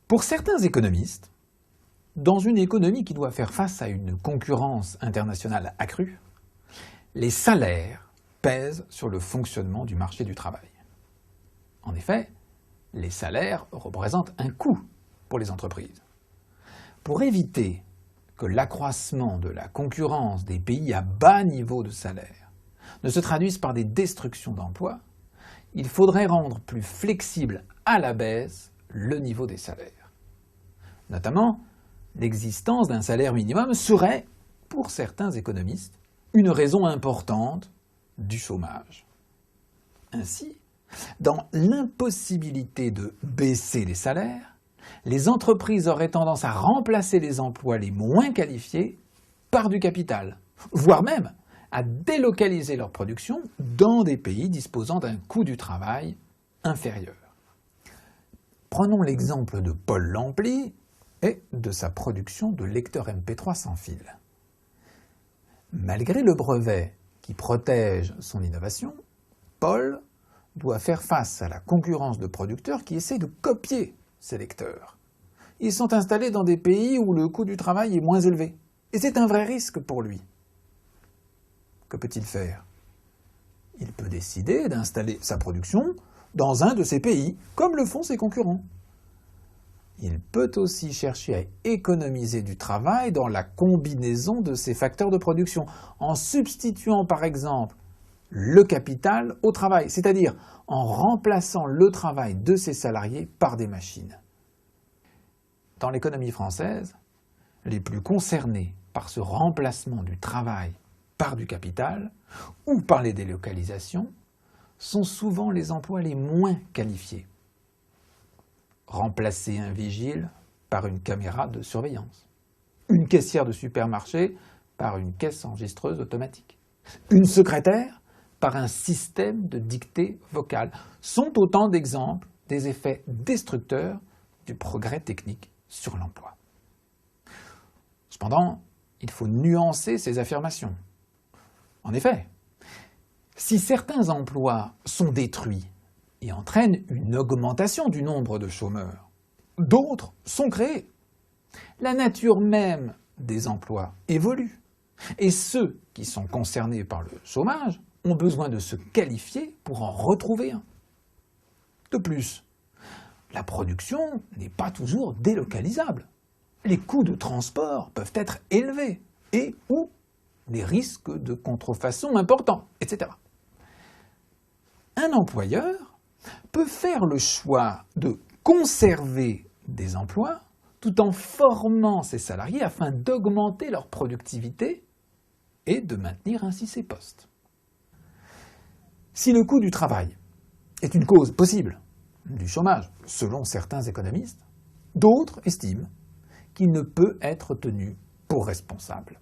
Pour certains économistes, dans une économie qui doit faire face à une concurrence internationale accrue, les salaires pèsent sur le fonctionnement du marché du travail. En effet, les salaires représentent un coût pour les entreprises. Pour éviter que l'accroissement de la concurrence des pays à bas niveau de salaire ne se traduise par des destructions d'emplois, il faudrait rendre plus flexible à la baisse le niveau des salaires. Notamment, l'existence d'un salaire minimum serait, pour certains économistes, une raison importante du chômage. Ainsi, dans l'impossibilité de baisser les salaires, les entreprises auraient tendance à remplacer les emplois les moins qualifiés par du capital, voire même à délocaliser leur production dans des pays disposant d'un coût du travail inférieur. Prenons l'exemple de Paul Lampli et de sa production de lecteurs MP3 sans fil. Malgré le brevet qui protège son innovation, Paul doit faire face à la concurrence de producteurs qui essaient de copier ces lecteurs. Ils sont installés dans des pays où le coût du travail est moins élevé. Et c'est un vrai risque pour lui. Que peut-il faire? Il peut décider d'installer sa production dans un de ces pays, comme le font ses concurrents. Il peut aussi chercher à économiser du travail dans la combinaison de ces facteurs de production, en substituant par exemple le capital au travail, c'est-à-dire en remplaçant le travail de ses salariés par des machines. Dans l'économie française, les plus concernés par ce remplacement du travail par du capital ou par les délocalisations sont souvent les emplois les moins qualifiés. Remplacer un vigile par une caméra de surveillance, une caissière de supermarché par une caisse enregistreuse automatique, une secrétaire par un système de dictée vocale, sont autant d'exemples des effets destructeurs du progrès technique sur l'emploi. Cependant, il faut nuancer ces affirmations. En effet, si certains emplois sont détruits et entraînent une augmentation du nombre de chômeurs, d'autres sont créés. La nature même des emplois évolue et ceux qui sont concernés par le chômage ont besoin de se qualifier pour en retrouver un. De plus, la production n'est pas toujours délocalisable. Les coûts de transport peuvent être élevés et ou les risques de contrefaçon importants, etc. Un employeur peut faire le choix de conserver des emplois tout en formant ses salariés afin d'augmenter leur productivité et de maintenir ainsi ses postes. Si le coût du travail est une cause possible du chômage, selon certains économistes, d'autres estiment qu'il ne peut être tenu pour responsable.